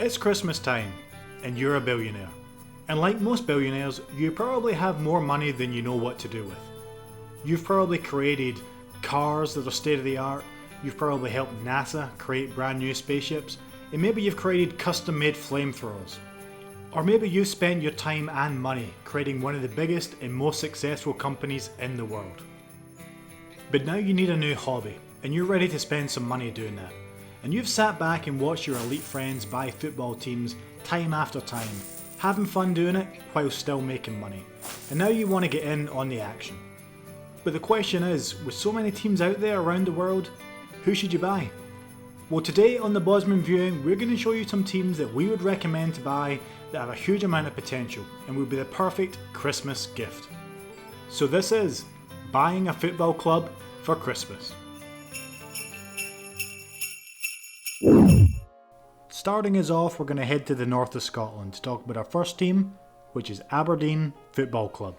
It's Christmas time, and you're a billionaire. And like most billionaires, you probably have more money than you know what to do with. You've probably created cars that are state of the art, you've probably helped NASA create brand new spaceships, and maybe you've created custom made flamethrowers. Or maybe you've spent your time and money creating one of the biggest and most successful companies in the world. But now you need a new hobby, and you're ready to spend some money doing that. And you've sat back and watched your elite friends buy football teams time after time, having fun doing it while still making money. And now you want to get in on the action. But the question is, with so many teams out there around the world, who should you buy? Well, today on the Bosman Viewing, we're going to show you some teams that we would recommend to buy that have a huge amount of potential and would be the perfect Christmas gift. So this is buying a football club for Christmas. Starting us off, we're going to head to the north of Scotland to talk about our first team, which is Aberdeen Football Club.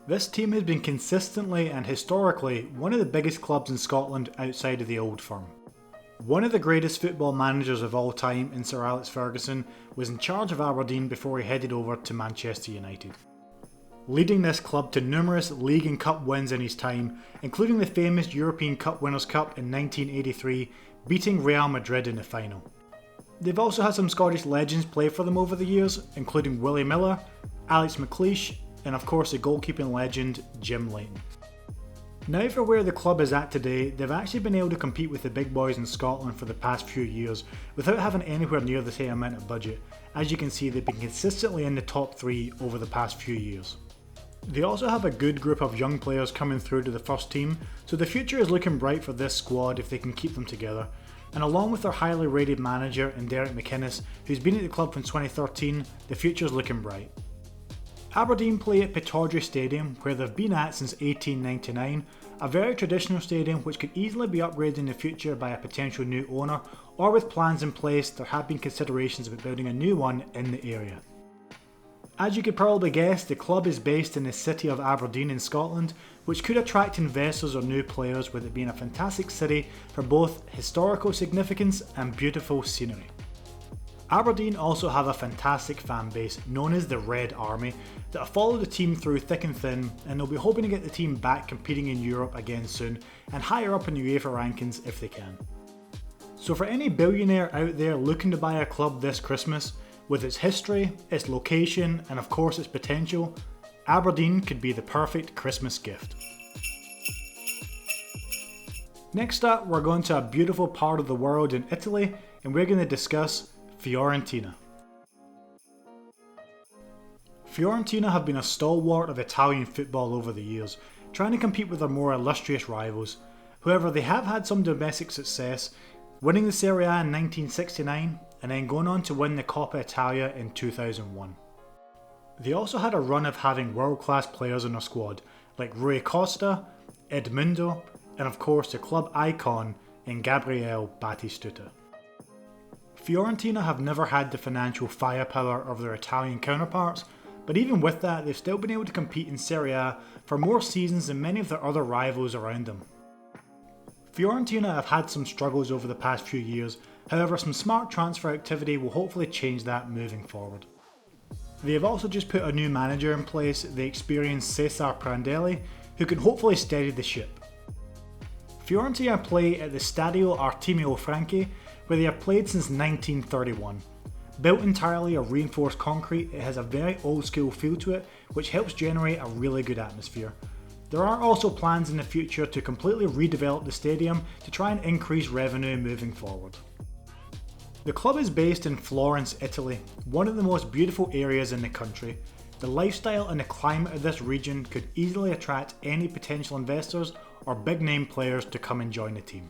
This team has been consistently and historically one of the biggest clubs in Scotland outside of the old firm. One of the greatest football managers of all time in Sir Alex Ferguson was in charge of Aberdeen before he headed over to Manchester United, leading this club to numerous league and cup wins in his time, including the famous European Cup Winners' Cup in 1983, beating Real Madrid in the final. They've also had some Scottish legends play for them over the years, including Willie Miller, Alex McLeish, and of course the goalkeeping legend Jim Leighton. Now for where the club is at today, they've actually been able to compete with the big boys in Scotland for the past few years without having anywhere near the same amount of budget. As you can see, they've been consistently in the top 3 over the past few years. They also have a good group of young players coming through to the first team, so the future is looking bright for this squad if they can keep them together. And along with their highly rated manager in Derek McInnes, who's been at the club from 2013, the future is looking bright. Aberdeen play at Pittodrie Stadium, where they've been at since 1899, a very traditional stadium which could easily be upgraded in the future by a potential new owner, or with plans in place there have been considerations about building a new one in the area. As you could probably guess, the club is based in the city of Aberdeen in Scotland, which could attract investors or new players, with it being a fantastic city for both historical significance and beautiful scenery. Aberdeen also have a fantastic fan base known as the Red Army that have followed the team through thick and thin, and they'll be hoping to get the team back competing in Europe again soon and higher up in the UEFA rankings if they can. So for any billionaire out there looking to buy a club this Christmas, with its history, its location, and of course its potential, Aberdeen could be the perfect Christmas gift. Next up, we're going to a beautiful part of the world in Italy, and we're going to discuss Fiorentina. Fiorentina have been a stalwart of Italian football over the years, trying to compete with their more illustrious rivals. However, they have had some domestic success, winning the Serie A in 1969 and then going on to win the Coppa Italia in 2001. They also had a run of having world-class players in their squad, like Rui Costa, Edmundo, and of course the club icon in Gabriel Batistuta. Fiorentina have never had the financial firepower of their Italian counterparts, but even with that, they've still been able to compete in Serie A for more seasons than many of their other rivals around them. Fiorentina have had some struggles over the past few years, however some smart transfer activity will hopefully change that moving forward. They have also just put a new manager in place, the experienced Cesar Prandelli, who can hopefully steady the ship. Fiorentina play at the Stadio Artemio Franchi, where they have played since 1931. Built entirely of reinforced concrete, it has a very old school feel to it, which helps generate a really good atmosphere. There are also plans in the future to completely redevelop the stadium to try and increase revenue moving forward. The club is based in Florence, Italy, one of the most beautiful areas in the country. The lifestyle and the climate of this region could easily attract any potential investors or big name players to come and join the team.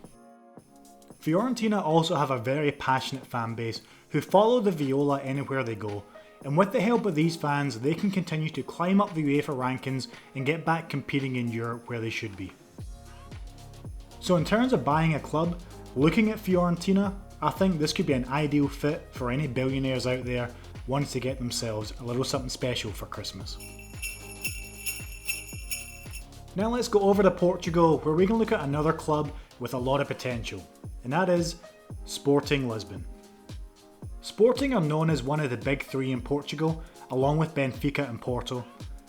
Fiorentina also have a very passionate fan base who follow the Viola anywhere they go, and with the help of these fans they can continue to climb up the UEFA rankings and get back competing in Europe where they should be. So in terms of buying a club, looking at Fiorentina, I think this could be an ideal fit for any billionaires out there wanting to get themselves a little something special for Christmas. Now let's go over to Portugal, where we can look at another club with a lot of potential, and that is Sporting Lisbon. Sporting are known as one of the big three in Portugal, along with Benfica and Porto,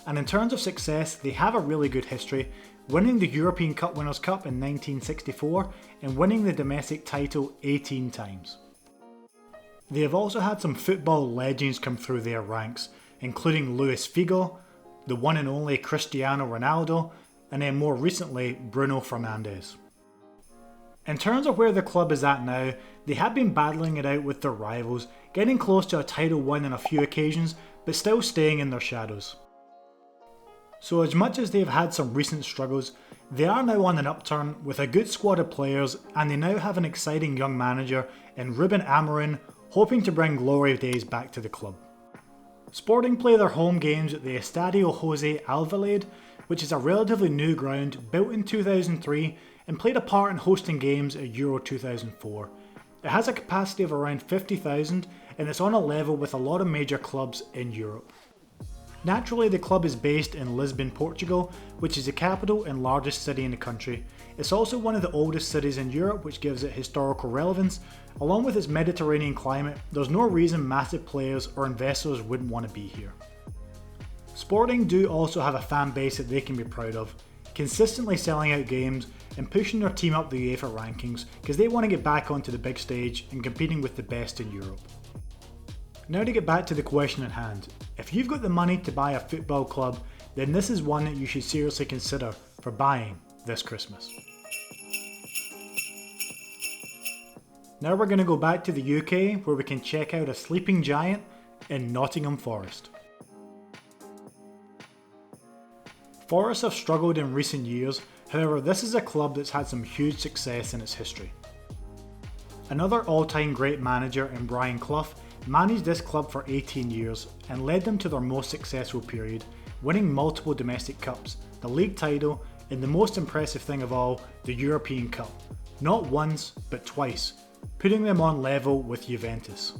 and in terms of success they have a really good history, winning the European Cup Winners' Cup in 1964 and winning the domestic title 18 times. They have also had some football legends come through their ranks, including Luis Figo, the one and only Cristiano Ronaldo, and then more recently Bruno Fernandes. In terms of where the club is at now, they have been battling it out with their rivals, getting close to a title win on a few occasions, but still staying in their shadows. So as much as they've had some recent struggles, they are now on an upturn with a good squad of players, and they now have an exciting young manager in Ruben Amorim, hoping to bring glory days back to the club. Sporting play their home games at the Estadio José Alvalade, which is a relatively new ground built in 2003 and played a part in hosting games at Euro 2004. It has a capacity of around 50,000 and it's on a level with a lot of major clubs in Europe. Naturally, the club is based in Lisbon, Portugal, which is the capital and largest city in the country. It's also one of the oldest cities in Europe, which gives it historical relevance. Along with its Mediterranean climate, there's no reason massive players or investors wouldn't want to be here. Sporting do also have a fan base that they can be proud of, consistently selling out games and pushing their team up the UEFA rankings because they want to get back onto the big stage and competing with the best in Europe. Now to get back to the question at hand, if you've got the money to buy a football club, then this is one that you should seriously consider for buying this Christmas. Now we're going to go back to the UK where we can check out a sleeping giant in Nottingham Forest. Forest have struggled in recent years, however this is a club that's had some huge success in its history. Another all-time great manager in Brian Clough managed this club for 18 years and led them to their most successful period, winning multiple domestic cups, the league title, and the most impressive thing of all, the European Cup. Not once, but twice, putting them on level with Juventus.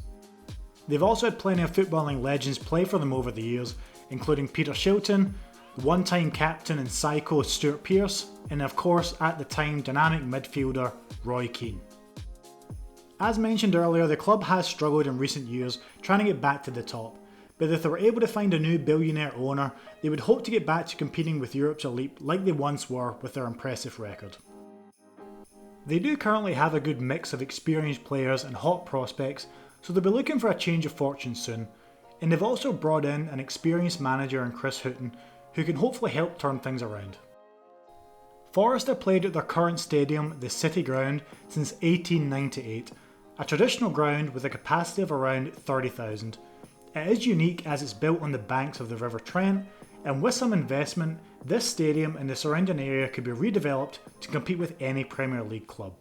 They've also had plenty of footballing legends play for them over the years, including Peter Shilton, one-time captain and psycho Stuart Pearce, and of course at the time dynamic midfielder Roy Keane. As mentioned earlier, the club has struggled in recent years trying to get back to the top, but if they were able to find a new billionaire owner, they would hope to get back to competing with Europe's elite like they once were with their impressive record. They do currently have a good mix of experienced players and hot prospects, so they'll be looking for a change of fortune soon, and they've also brought in an experienced manager in Chris Hughton who can hopefully help turn things around. Forest have played at their current stadium, the City Ground, since 1898, a traditional ground with a capacity of around 30,000. It is unique as it's built on the banks of the River Trent, and with some investment, this stadium and the surrounding area could be redeveloped to compete with any Premier League club.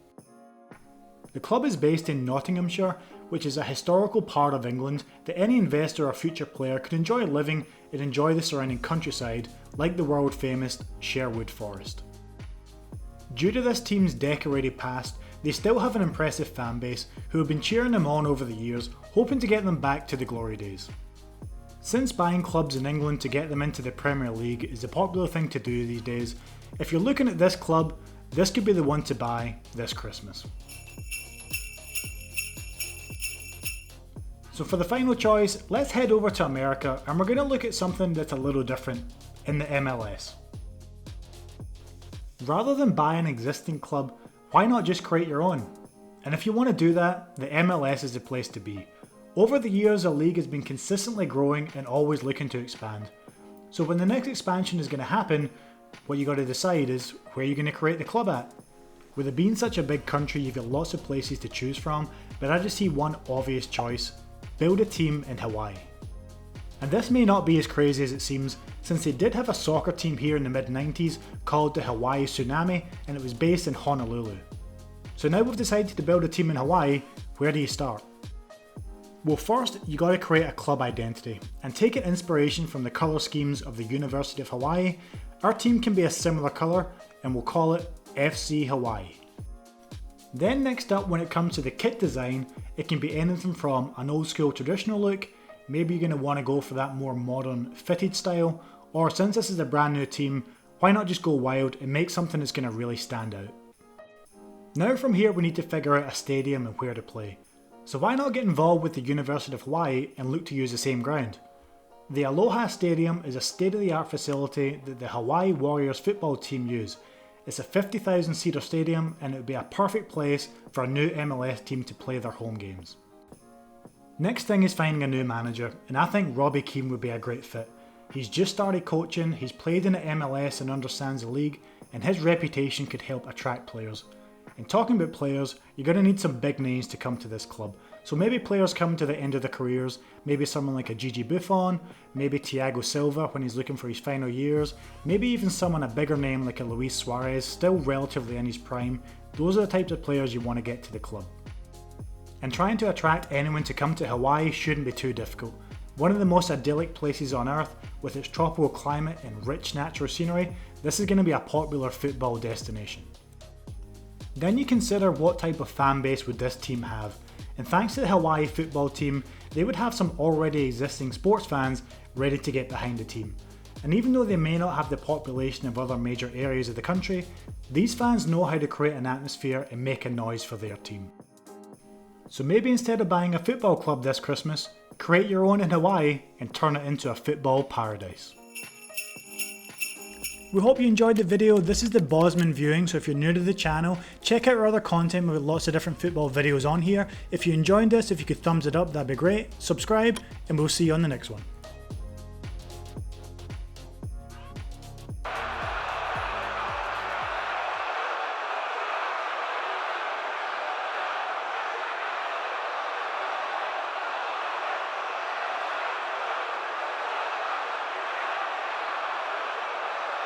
The club is based in Nottinghamshire, which is a historical part of England that any investor or future player could enjoy living and enjoy the surrounding countryside, like the world famous Sherwood Forest. Due to this team's decorated past, they still have an impressive fan base who have been cheering them on over the years, hoping to get them back to the glory days. Since buying clubs in England to get them into the Premier League is a popular thing to do these days, if you're looking at this club, this could be the one to buy this Christmas. So for the final choice, let's head over to America and we're going to look at something that's a little different in the MLS. Rather than buy an existing club, why not just create your own? And if you want to do that, the MLS is the place to be. Over the years, the league has been consistently growing and always looking to expand. So when the next expansion is going to happen, what you got to decide is where you're going to create the club at. With it being such a big country, you've got lots of places to choose from, but I just see one obvious choice: build a team in Hawaii. And this may not be as crazy as it seems, since they did have a soccer team here in the mid-90s called the Hawaii Tsunami, and it was based in Honolulu. So now we've decided to build a team in Hawaii, where do you start? Well, first you got to create a club identity, and take an inspiration from the colour schemes of the University of Hawaii. Our team can be a similar colour, and we'll call it FC Hawaii. Then next up, when it comes to the kit design, it can be anything from an old school traditional look, maybe you're going to want to go for that more modern fitted style, or since this is a brand new team, why not just go wild and make something that's going to really stand out. Now from here we need to figure out a stadium and where to play. So why not get involved with the University of Hawaii and look to use the same ground? The Aloha Stadium is a state-of-the-art facility that the Hawaii Warriors football team use. It's a 50,000 seater stadium and it would be a perfect place for a new MLS team to play their home games. Next thing is finding a new manager, and I think Robbie Keane would be a great fit. He's just started coaching, he's played in the MLS and understands the league, and his reputation could help attract players. And talking about players, you're going to need some big names to come to this club. So maybe players come to the end of their careers, maybe someone like a Gigi Buffon, maybe Thiago Silva when he's looking for his final years, maybe even someone a bigger name like a Luis Suarez, still relatively in his prime. Those are the types of players you want to get to the club. And trying to attract anyone to come to Hawaii shouldn't be too difficult. One of the most idyllic places on earth, with its tropical climate and rich natural scenery, this is going to be a popular football destination. Then you consider what type of fan base would this team have, and thanks to the Hawaii football team, they would have some already existing sports fans ready to get behind the team. And even though they may not have the population of other major areas of the country, these fans know how to create an atmosphere and make a noise for their team. So maybe instead of buying a football club this Christmas, create your own in Hawaii and turn it into a football paradise. We hope you enjoyed the video. This is the Bosman viewing, so if you're new to the channel, check out our other content. We've got lots of different football videos on here. If you enjoyed this, if you could thumbs it up, that'd be great. Subscribe, and we'll see you on the next one.